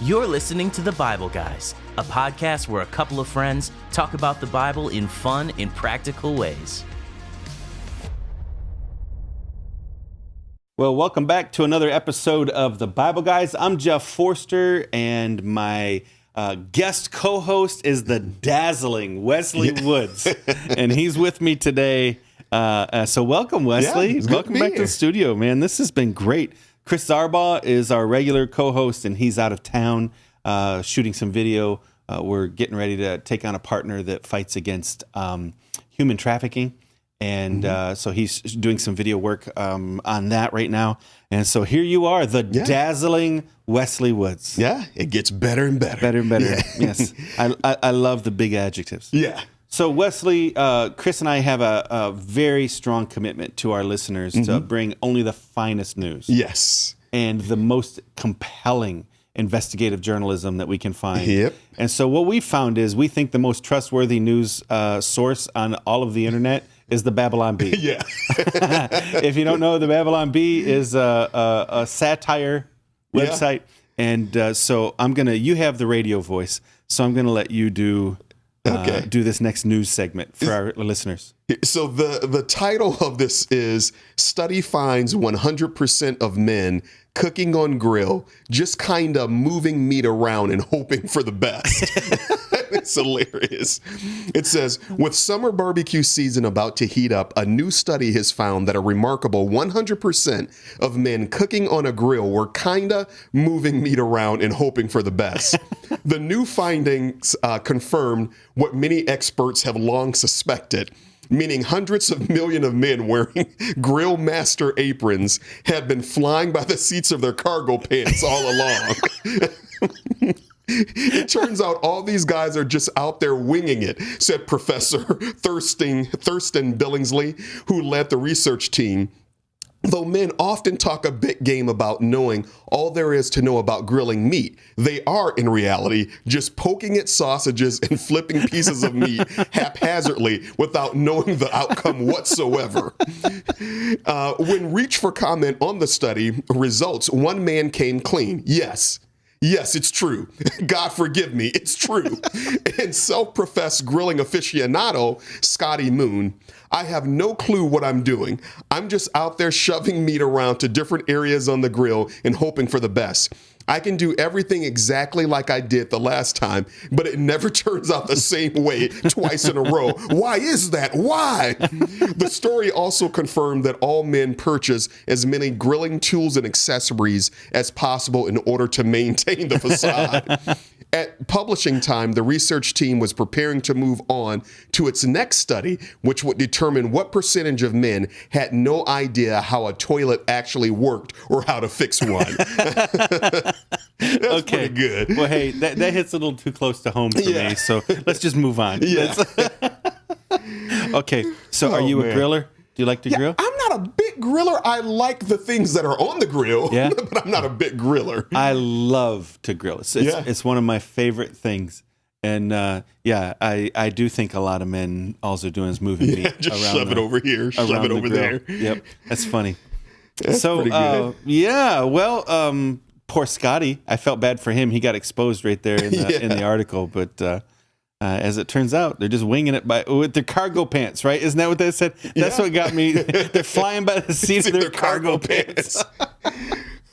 You're listening to The Bible Guys, a podcast where a couple of friends talk about the Bible in fun and practical ways. Well, welcome back to another episode of The Bible Guys. I'm Jeff Forster, and my guest co-host is the dazzling Wesley Woods, and he's with me today. So welcome, Wesley. Welcome back to the studio, man. This has been great. Chris Zarbaugh is our regular co-host, and he's out of town shooting some video. We're getting ready to take on a partner that fights against human trafficking. And so he's doing some video work on that right now. And so here you are, the dazzling Wesley Woods. Yeah, it gets better and better. Better and better. Yeah. Yes. I love the big adjectives. Yeah. So Wesley, Chris and I have a very strong commitment to our listeners to bring only the finest news. Yes. And the most compelling investigative journalism that we can find. Yep. And so what we found is we think the most trustworthy news source on all of the internet is the Babylon Bee. Yeah. If you don't know, the Babylon Bee is a satire website. Yeah. And so you have the radio voice, so I'm going to let you do this next news segment for our listeners. So the title of this is Study Finds 100% of Men Cooking on Grill, just kind of moving meat around and hoping for the best. It's hilarious. It says, with summer barbecue season about to heat up, a new study has found that a remarkable 100% of men cooking on a grill were kinda moving meat around and hoping for the best. The new findings confirmed what many experts have long suspected, meaning hundreds of millions of men wearing grill master aprons had been flying by the seats of their cargo pants all along. It turns out all these guys are just out there winging it, said Professor Thurston Billingsley, who led the research team. Though men often talk a big game about knowing all there is to know about grilling meat, they are, in reality, just poking at sausages and flipping pieces of meat haphazardly without knowing the outcome whatsoever. When reached for comment on the study results, one man came clean. Yes, it's true. God forgive me, it's true. And self-professed grilling aficionado, Scotty Moon, I have no clue what I'm doing. I'm just out there shoving meat around to different areas on the grill and hoping for the best. I can do everything exactly like I did the last time, but it never turns out the same way twice in a row. Why is that? Why? The story also confirmed that all men purchase as many grilling tools and accessories as possible in order to maintain the facade. At publishing time, the research team was preparing to move on to its next study, which would determine what percentage of men had no idea how a toilet actually worked or how to fix one. That's pretty good. Well, hey, that hits a little too close to home for me, so let's just move on. Yeah. Okay, so are you a griller? Do you like to grill? I'm not a big griller. I like the things that are on the grill, but I'm not a big griller. I love to grill. It's one of my favorite things. And I do think a lot of men all they're doing is moving meat just around. Shove it over here, shove it over there. Yep, that's funny. That's pretty good. Poor Scotty. I felt bad for him. He got exposed right there in the article, but as it turns out, they're just winging it with their cargo pants, right? Isn't that what they said? That's what got me. They're flying by the seat of their cargo pants.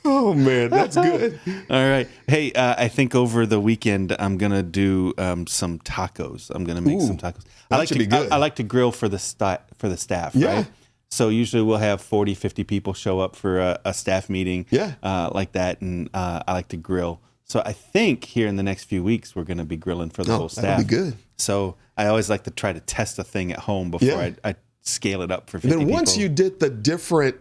Oh, man, that's good. All right. Hey, I think over the weekend, I'm going to do some tacos. I'm going to make some tacos. I like to grill for the staff, right? So usually we'll have 40, 50 people show up for a staff meeting like that, and I like to grill. So I think here in the next few weeks, we're going to be grilling for the whole staff. That'll be good. So I always like to try to test a thing at home before I scale it up for 50 people. Then once you did the different,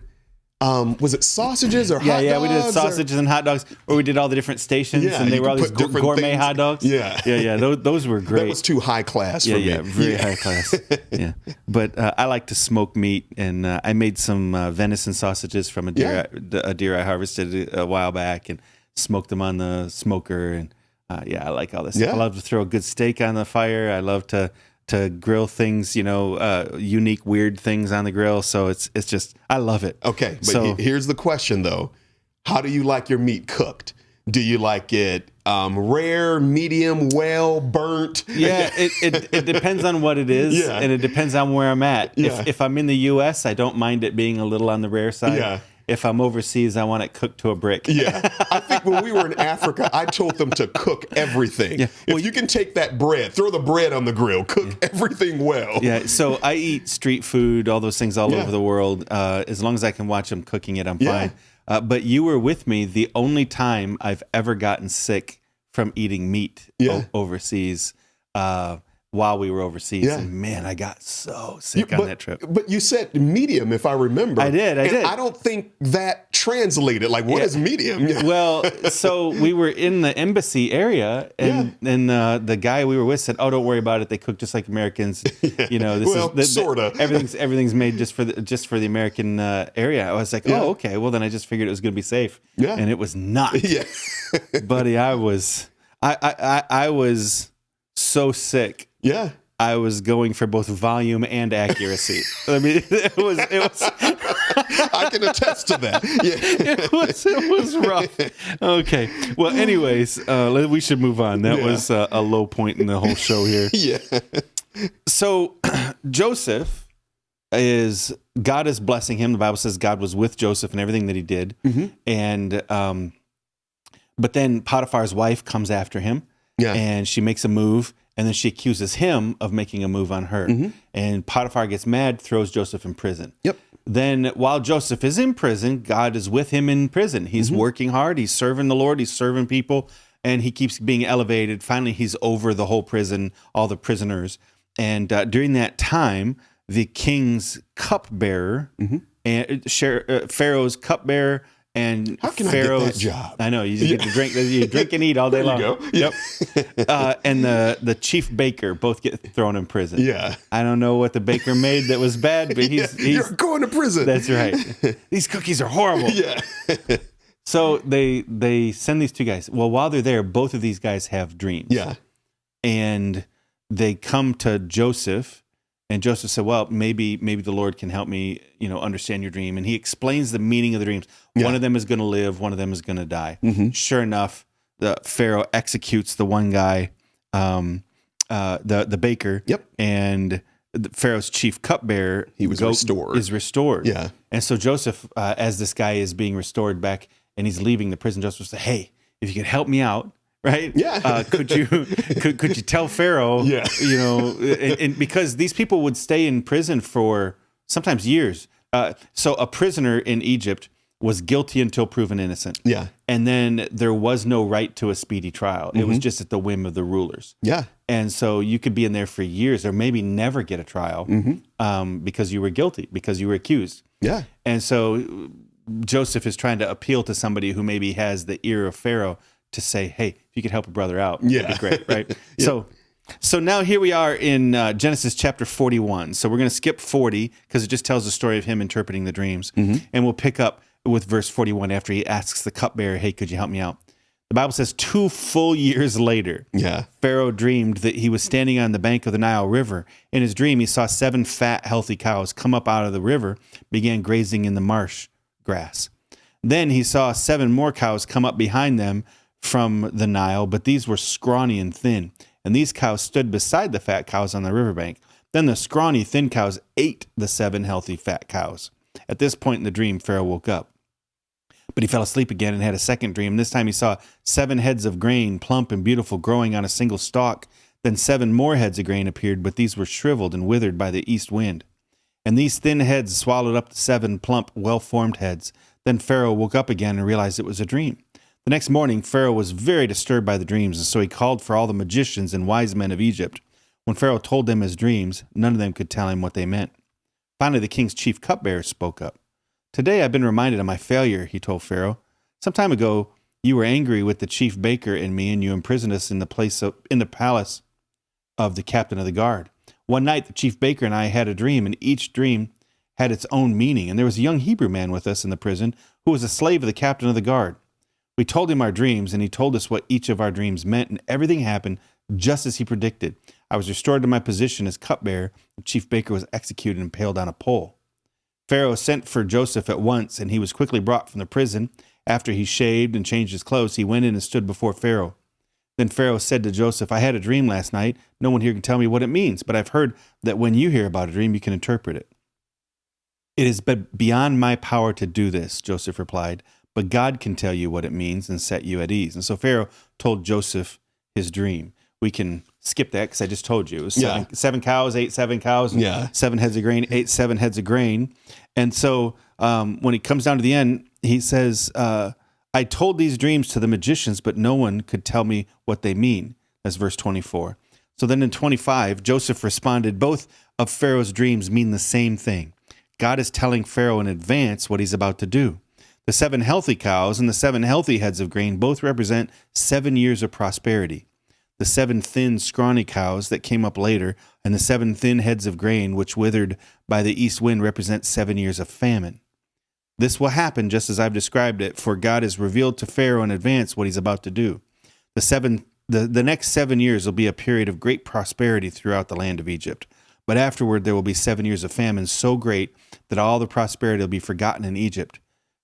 was it sausages or hot dogs? Yeah, we did sausages and hot dogs, or we did all the different stations, and they were all these gourmet hot dogs. Yeah. Those were great. That was too high class for me. Yeah, very high class. Yeah, but I like to smoke meat, and I made some venison sausages from a deer I harvested a while back, and smoked them on the smoker, and I like all this. I love to throw a good steak on the fire. I love to grill things, unique, weird things on the grill. So it's just, I love it. Okay, but here's the question though: how do you like your meat cooked? Do you like it rare, medium, well, burnt. Yeah, it depends on what it is, Yeah. and it depends on where I'm at. Yeah. If I'm in the U.S., I don't mind it being a little on the rare side. Yeah. If I'm overseas, I want it cooked to a brick. Yeah. I think when we were in Africa, I told them to cook everything. Yeah. Well, if you can take that bread, throw the bread on the grill, cook everything well. Yeah, so I eat street food, all those things all over the world. As long as I can watch them cooking it, I'm fine. But you were with me the only time I've ever gotten sick from eating meat overseas while we were overseas. Yeah. And man, I got so sick on that trip. But you said medium, if I remember. I did. I don't think that translated. Like, what is medium? Yeah. Well, so we were in the embassy area, and the guy we were with said, "Oh, don't worry about it. They cook just like Americans. You know, sorta. Everything's made just for the American area." I was like, "Oh, okay. Well, then I just figured it was going to be safe." Yeah. And it was not. Yeah. Buddy, I was so sick. Yeah. I was going for both volume and accuracy. I mean, it was. I can attest to that. Yeah. It was rough. Okay. Well, anyways, we should move on. That was a low point in the whole show here. Yeah. So Joseph God is blessing him. The Bible says God was with Joseph and everything that he did. Mm-hmm. And but then Potiphar's wife comes after him. Yeah. And she makes a move. And then she accuses him of making a move on her. Mm-hmm. And Potiphar gets mad, throws Joseph in prison. Yep. Then while Joseph is in prison, God is with him in prison. He's working hard. He's serving the Lord. He's serving people. And he keeps being elevated. Finally, he's over the whole prison, all the prisoners. And during that time, the king's cupbearer, and Pharaoh's cupbearer, and how can Pharaoh's, I get that job? I know, you get to drink. You drink and eat all day long. There you go. Yep. And the chief baker both get thrown in prison. Yeah. I don't know what the baker made that was bad, but he's you're going to prison. That's right. These cookies are horrible. Yeah. So they send these two guys. Well, while they're there, both of these guys have dreams. Yeah. And they come to Joseph. And Joseph said, "Well, maybe the Lord can help me, understand your dream." And he explains the meaning of the dreams. Yeah. One of them is going to live. One of them is going to die. Mm-hmm. Sure enough, the Pharaoh executes the one guy, the baker. Yep. And the Pharaoh's chief cupbearer is restored. Yeah. And so Joseph, as this guy is being restored back and he's leaving the prison, Joseph said, "Hey, if you could help me out." Right? Yeah. Could you tell Pharaoh? Yeah. And because these people would stay in prison for sometimes years. So a prisoner in Egypt was guilty until proven innocent. Yeah. And then there was no right to a speedy trial. It was just at the whim of the rulers. Yeah. And so you could be in there for years, or maybe never get a trial, because you were guilty, because you were accused. Yeah. And so Joseph is trying to appeal to somebody who maybe has the ear of Pharaoh to say, "Hey, if you could help a brother out, that'd be great," right? Yeah. So now here we are in Genesis chapter 41. So we're going to skip 40 because it just tells the story of him interpreting the dreams. And we'll pick up with verse 41 after he asks the cupbearer, "Hey, could you help me out?" The Bible says 2 full years later, Pharaoh dreamed that he was standing on the bank of the Nile River. In his dream, he saw 7 fat, healthy cows come up out of the river, began grazing in the marsh grass. Then he saw 7 more cows come up behind them from the Nile, but these were scrawny and thin, and these cows stood beside the fat cows on the riverbank. Then the scrawny, thin cows ate the 7 healthy fat cows. At this point in the dream, Pharaoh woke up, but he fell asleep again and had a second dream. This time he saw 7 heads of grain, plump and beautiful, growing on a single stalk. Then 7 more heads of grain appeared, but these were shriveled and withered by the east wind. And these thin heads swallowed up the 7 plump, well-formed heads. Then Pharaoh woke up again and realized it was a dream. The next morning, Pharaoh was very disturbed by the dreams, and so he called for all the magicians and wise men of Egypt. When Pharaoh told them his dreams, none of them could tell him what they meant. Finally, the king's chief cupbearer spoke up. "Today I've been reminded of my failure," he told Pharaoh. "Some time ago, you were angry with the chief baker and me, and you imprisoned us in the palace of the captain of the guard. One night, the chief baker and I had a dream, and each dream had its own meaning, and there was a young Hebrew man with us in the prison who was a slave of the captain of the guard. We told him our dreams, and he told us what each of our dreams meant, and everything happened just as he predicted. I was restored to my position as cupbearer. The chief baker was executed and impaled on a pole. Pharaoh sent for Joseph at once, and he was quickly brought from the prison. After he shaved and changed his clothes, he went in and stood before Pharaoh. Then Pharaoh said to Joseph, I had a dream last night. No one here can tell me what it means, but I've heard that when you hear about a dream, you can interpret it. It is but beyond my power to do this, Joseph replied, but God can tell you what it means and set you at ease. And so Pharaoh told Joseph his dream. We can skip that because I just told you. It was seven cows, ate 7 cows, and 7 heads of grain, ate 7 heads of grain. And so when he comes down to the end, he says, I told these dreams to the magicians, but no one could tell me what they mean. That's verse 24. So then in 25, Joseph responded, both of Pharaoh's dreams mean the same thing. God is telling Pharaoh in advance what he's about to do. The 7 healthy cows and the 7 healthy heads of grain both represent 7 years of prosperity. The 7 thin, scrawny cows that came up later and the 7 thin heads of grain which withered by the east wind represent 7 years of famine. This will happen just as I've described it, for God has revealed to Pharaoh in advance what he's about to do. The next 7 years will be a period of great prosperity throughout the land of Egypt. But afterward there will be 7 years of famine so great that all the prosperity will be forgotten in Egypt.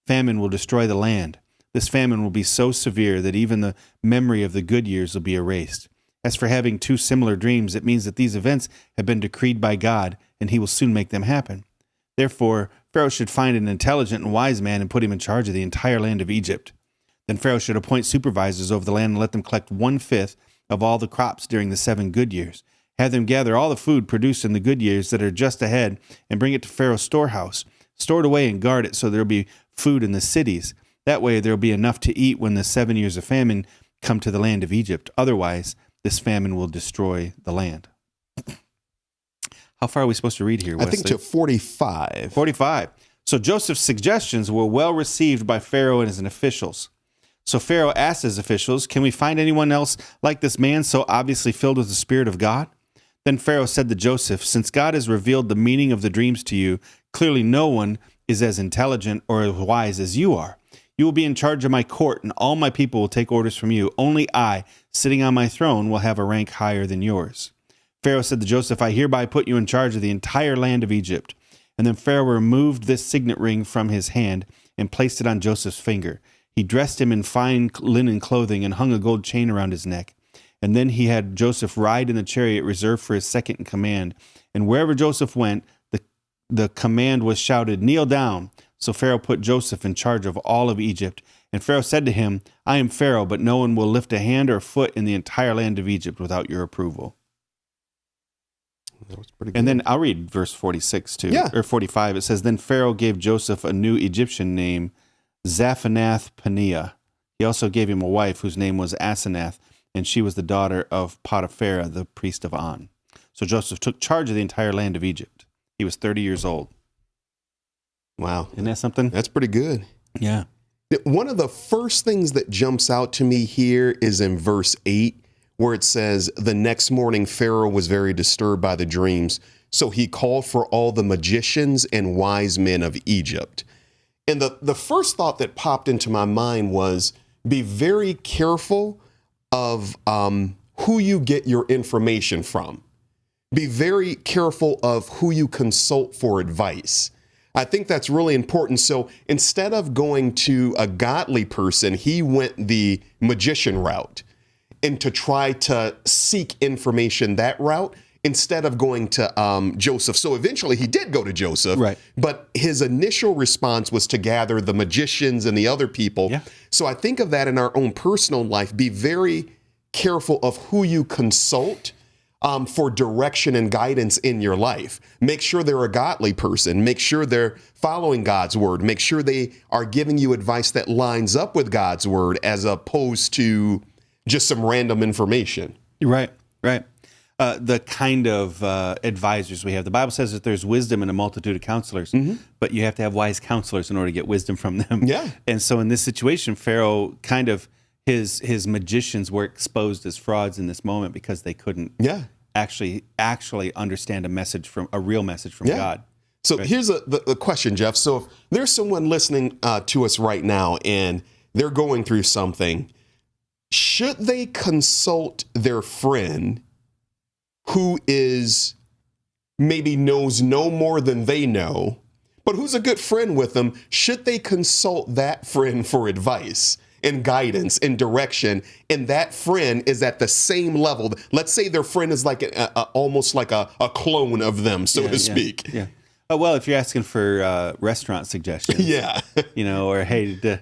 Famine will destroy the land. This famine will be so severe that even the memory of the good years will be erased. As for having 2 similar dreams, it means that these events have been decreed by God, and he will soon make them happen. Therefore, Pharaoh should find an intelligent and wise man and put him in charge of the entire land of Egypt. Then Pharaoh should appoint supervisors over the land and let them collect 1/5 of all the crops during the 7 good years. Have them gather all the food produced in the good years that are just ahead and bring it to Pharaoh's storehouse. Store it away and guard it so there will be food in the cities. That way there will be enough to eat when the 7 years of famine come to the land of Egypt. Otherwise, this famine will destroy the land. How far are we supposed to read here, Wesley? I think to 45. 45. So Joseph's suggestions were well received by Pharaoh and his officials. So Pharaoh asked his officials, can we find anyone else like this man so obviously filled with the Spirit of God? Then Pharaoh said to Joseph, since God has revealed the meaning of the dreams to you, clearly no one is as intelligent or as wise as you are. You will be in charge of my court, and all my people will take orders from you. Only I, sitting on my throne, will have a rank higher than yours. Pharaoh said to Joseph, I hereby put you in charge of the entire land of Egypt. And then Pharaoh removed this signet ring from his hand and placed it on Joseph's finger. He dressed him in fine linen clothing and hung a gold chain around his neck. And then he had Joseph ride in the chariot reserved for his second in command. And wherever Joseph went, the command was shouted, kneel down. So Pharaoh put Joseph in charge of all of Egypt. And Pharaoh said to him, I am Pharaoh, but no one will lift a hand or foot in the entire land of Egypt without your approval. That was pretty good. And then I'll read verse 46 too, or 45. It says, then Pharaoh gave Joseph a new Egyptian name, Zaphanath-Paneah. He also gave him a wife whose name was Asenath, and she was the daughter of Potiphar, the priest of On. So Joseph took charge of the entire land of Egypt. He was 30 years old. Wow. Isn't that something? That's pretty good. Yeah. One of the first things that jumps out to me here is in verse 8, where it says, the next morning Pharaoh was very disturbed by the dreams, so he called for all the magicians and wise men of Egypt. And the first thought that popped into my mind was, be very careful of who you get your information from. Be very careful of who you consult for advice. I think that's really important. So instead of going to a godly person, he went the magician route and to try to seek information that route instead of going to Joseph. So eventually he did go to Joseph, right? But his initial response was to gather the magicians and the other people. Yeah. So I think of that in our own personal life. Be very careful of who you consult for direction and guidance in your life. Make sure they're a godly person. Make sure they're following God's word. Make sure they are giving you advice that lines up with God's word as opposed to just some random information. Right, right. The kind of advisors we have. The Bible says that there's wisdom in a multitude of counselors, but you have to have wise counselors in order to get wisdom from them. Yeah. And so in this situation, Pharaoh kind of, his magicians were exposed as frauds in this moment because they couldn't actually understand a real message from God. So here's the question, Jeff. So if there's someone listening to us right now and they're going through something, should they consult their friend who is maybe knows no more than they know, but who's a good friend with them? Should they consult that friend for advice? and guidance and direction, and that friend is at the same level. Let's say their friend is like almost like a clone of them, so to speak. Yeah. Oh, well, if you're asking for restaurant suggestions, Yeah. or hey, do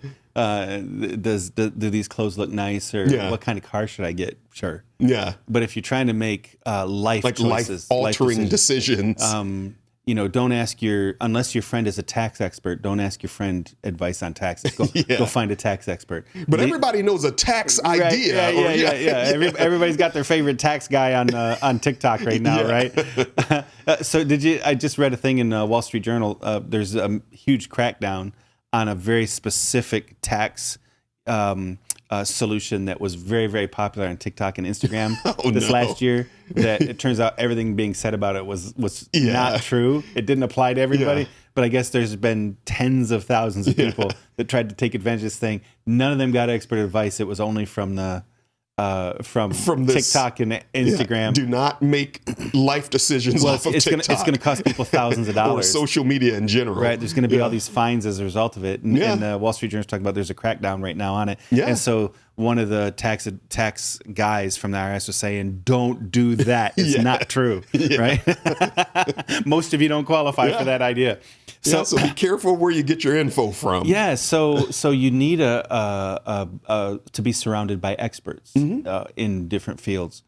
these clothes look nice, or what kind of car should I get? Sure. Yeah. But if you're trying to make life choices, life-altering decisions, don't ask unless your friend is a tax expert, don't ask your friend advice on taxes. Go find a tax expert. But everybody knows a tax idea. Yeah. Everybody's got their favorite tax guy on TikTok right now, right? So I just read a thing in Wall Street Journal. There's a huge crackdown on a very specific tax solution that was very, very popular on TikTok and Instagram last year. That it turns out everything being said about it was not true. It didn't apply to everybody. But I guess there's been tens of thousands of people that tried to take advantage of this thing. None of them got expert advice. It was only from from TikTok and Instagram. Do not make life decisions off of TikTok. It's going to cost people thousands of dollars. Or social media in general. Right. There's going to be all these fines as a result of it. And Wall Street Journal's talking about there's a crackdown right now on it. Yeah. And so one of the tax guys from the IRS was saying, don't do that. It's not true. Right. Most of you don't qualify for that idea. So be careful where you get your info from. Yeah. So you need to be surrounded by experts in different fields.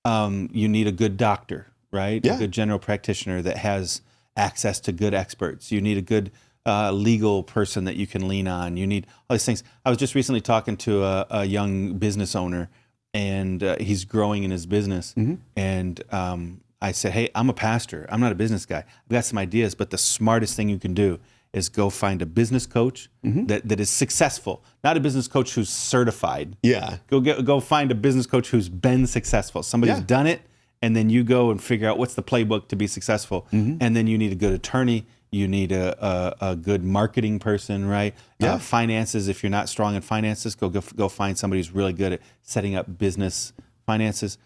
You need a good doctor, right? Yeah. A good general practitioner that has access to good experts. You need a good legal person that you can lean on. You need all these things. I was just recently talking to a young business owner, and he's growing in his business. And I said, hey, I'm a pastor. I'm not a business guy. I've got some ideas, but the smartest thing you can do is go find a business coach that is successful, not a business coach who's certified. Yeah. Go find a business coach who's been successful. Somebody who's done it, and then you go and figure out what's the playbook to be successful. And then you need a good attorney. You need a good marketing person, right? Yeah. Finances, if you're not strong in finances, go find somebody who's really good at setting up business finances.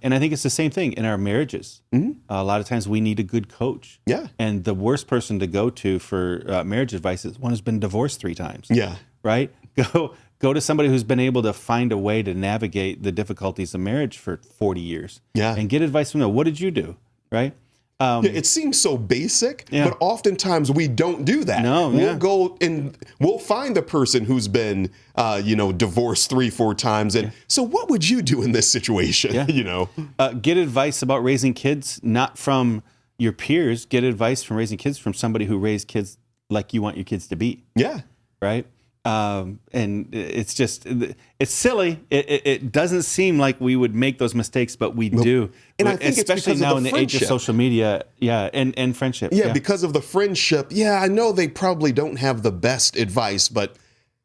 And I think it's the same thing in our marriages. A lot of times we need a good coach. Yeah. And the worst person to go to for marriage advice is one who's been divorced 3 times. Yeah. Right? Go to somebody who's been able to find a way to navigate the difficulties of marriage for 40 years. Yeah. And get advice from them. What did you do? Right? It seems so basic, but oftentimes we don't do that. We'll go and we'll find the person who's been, divorced 3-4 times. And so what would you do in this situation? Get advice about raising kids, not from your peers. Get advice from raising kids from somebody who raised kids like you want your kids to be. Yeah. Right. And it's silly. It doesn't seem like we would make those mistakes, but we do. And I think especially it's now of in the age of social media. Yeah. And friendship. Yeah. Because of the friendship. Yeah. I know they probably don't have the best advice, but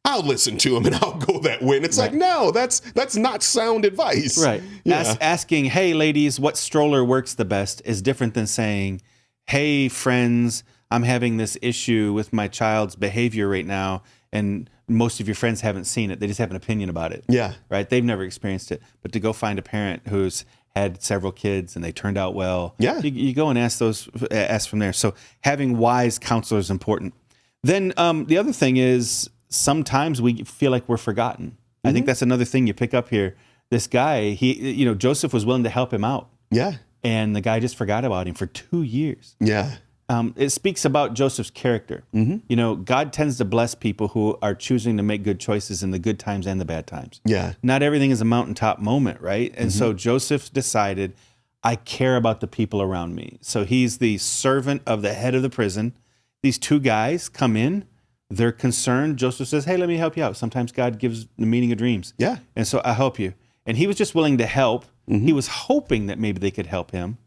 I'll listen to them and I'll go that way. And it's like, no, that's not sound advice. Right. Yeah. Asking, hey, ladies, what stroller works the best is different than saying, hey, friends, I'm having this issue with my child's behavior right now. And most of your friends haven't seen it. They just have an opinion about it. Yeah. Right? They've never experienced it. But to go find a parent who's had several kids and they turned out well, you go and ask from there. So having wise counselors is important. Then the other thing is sometimes we feel like we're forgotten. I think that's another thing you pick up here. This guy, Joseph was willing to help him out. Yeah. And the guy just forgot about him for 2 years. Yeah. It speaks about Joseph's character. God tends to bless people who are choosing to make good choices in the good times and the bad times. Yeah. Not everything is a mountaintop moment, right? And so Joseph decided, I care about the people around me. So he's the servant of the head of the prison. These 2 guys come in. They're concerned. Joseph says, hey, let me help you out. Sometimes God gives the meaning of dreams. Yeah. And so I'll help you. And he was just willing to help. He was hoping that maybe they could help him,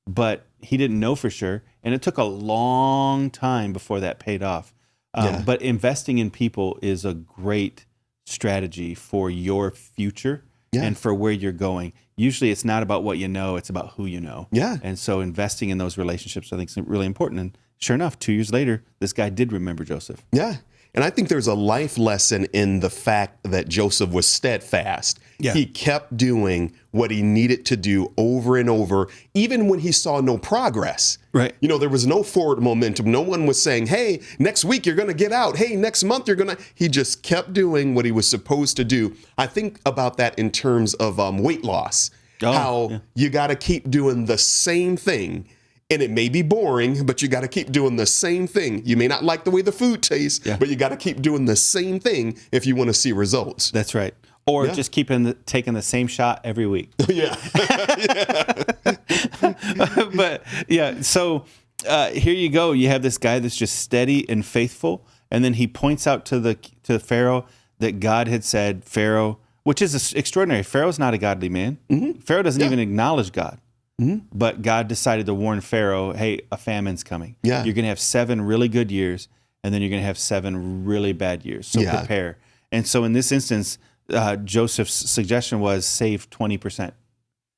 but he didn't know for sure. And it took a long time before that paid off. But investing in people is a great strategy for your future and for where you're going. Usually it's not about what you know, it's about who you know. Yeah. And so investing in those relationships, I think, is really important. And sure enough, 2 years later, this guy did remember Joseph. Yeah. And I think there's a life lesson in the fact that Joseph was steadfast. Yeah. He kept doing what he needed to do over and over, even when he saw no progress. Right. You know, there was no forward momentum. No one was saying, hey, next week you're going to get out. Hey, next month you're going to. He just kept doing what he was supposed to do. I think about that in terms of weight loss. How you got to keep doing the same thing. And it may be boring, but you got to keep doing the same thing. You may not like the way the food tastes, but you got to keep doing the same thing if you want to see results. That's right. Or just taking the same shot every week. Yeah. But yeah, so here you go. You have this guy that's just steady and faithful, and then he points out to Pharaoh that God had said, Pharaoh, which is extraordinary. Pharaoh's not a godly man. Mm-hmm. Pharaoh doesn't even acknowledge God. Mm-hmm. But God decided to warn Pharaoh, hey, a famine's coming. Yeah. You're going to have 7 really good years, and then you're going to have 7 really bad years. So prepare. And so in this instance, Joseph's suggestion was save 20%.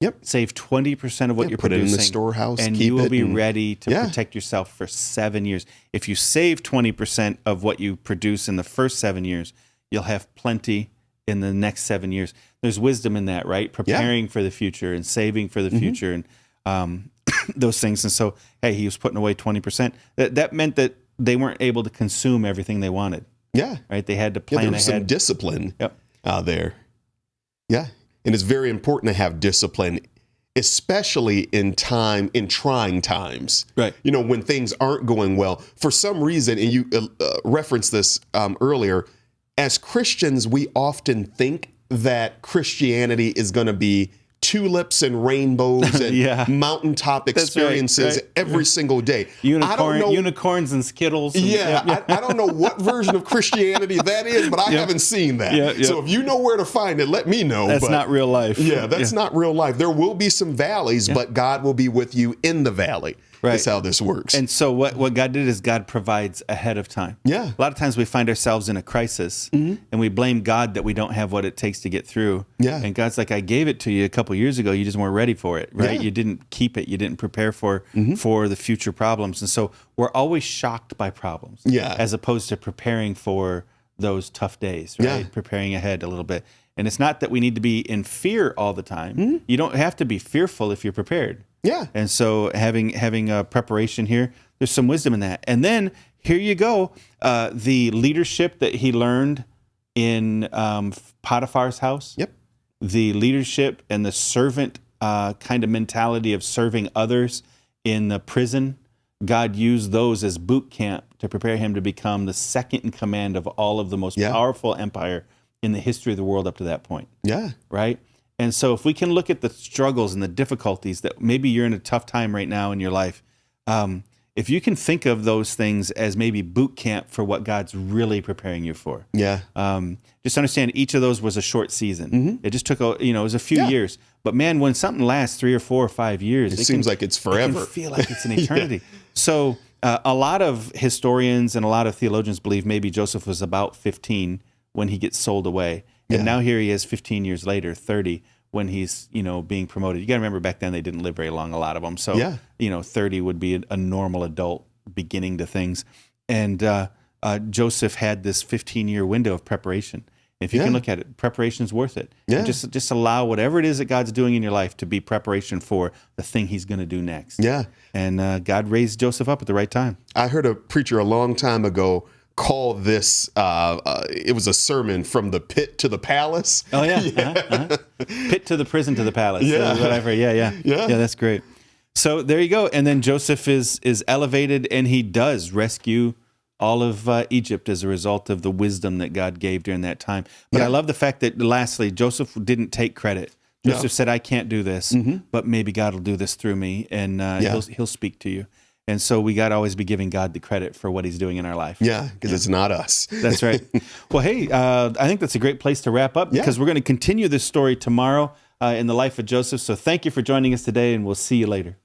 Yep. Save 20% of what you're put producing. Put it in the storehouse. And you will be ready to protect yourself for 7 years. If you save 20% of what you produce in the first 7 years, you'll have plenty in the next 7 years. There's wisdom in that, right? Preparing for the future and saving for the future and those things. And so, hey, he was putting away 20%. That meant that they weren't able to consume everything they wanted. Yeah. Right? They had to plan there was ahead. Some discipline out there. Yeah. And it's very important to have discipline, especially in trying times. Right. You know, when things aren't going well. For some reason, and you referenced this earlier, as Christians, we often think that Christianity is going to be tulips and rainbows and mountaintop experiences every single day. Unicorns and Skittles. I don't know what version of Christianity that is, but I haven't seen that. So if you know where to find it, let me know. That's not real life. Yeah, that's not real life. There will be some valleys, but God will be with you in the valley. Right. That's how this works. And so what God did is God provides ahead of time. Yeah. A lot of times we find ourselves in a crisis and we blame God that we don't have what it takes to get through. Yeah. And God's like, I gave it to you a couple years ago. You just weren't ready for it, right? You didn't keep it. You didn't prepare for the future problems. And so we're always shocked by problems as opposed to preparing for those tough days, right? Preparing ahead a little bit. And it's not that we need to be in fear all the time. You don't have to be fearful if you're prepared. Yeah. And so having a preparation here, there's some wisdom in that. And then here you go, the leadership that he learned in Potiphar's house. Yep. The leadership and the servant kind of mentality of serving others in the prison. God used those as boot camp to prepare him to become the second in command of all of the most powerful empire in the history of the world up to that point. Yeah. Right? And so if we can look at the struggles and the difficulties that maybe you're in a tough time right now in your life, if you can think of those things as maybe boot camp for what God's really preparing you for. Yeah. Just understand each of those was a short season. It just took it was a few years. But man, when something lasts 3 or 4 or 5 years, it seems like it's forever. It can feel like it's an eternity. So a lot of historians and a lot of theologians believe maybe Joseph was about 15 when he gets sold away. And now here he is 15 years later, 30, when he's, being promoted. You got to remember back then they didn't live very long, a lot of them. So, 30 would be a normal adult beginning to things. And Joseph had this 15-year window of preparation. If you can look at it, preparation's worth it. Yeah. Just allow whatever it is that God's doing in your life to be preparation for the thing he's going to do next. Yeah. And God raised Joseph up at the right time. I heard a preacher a long time ago call this, it was a sermon from the pit to the palace. Oh, yeah. Pit to the prison to the palace. Yeah. Whatever. Yeah, that's great. So there you go. And then Joseph is elevated, and he does rescue all of Egypt as a result of the wisdom that God gave during that time. But I love the fact that, lastly, Joseph didn't take credit. Joseph said, I can't do this, but maybe God will do this through me, and he'll speak to you. And so we got to always be giving God the credit for what he's doing in our life. Yeah, because it's not us. That's right. Well, hey, I think that's a great place to wrap up because we're going to continue this story tomorrow in the life of Joseph. So thank you for joining us today, and we'll see you later.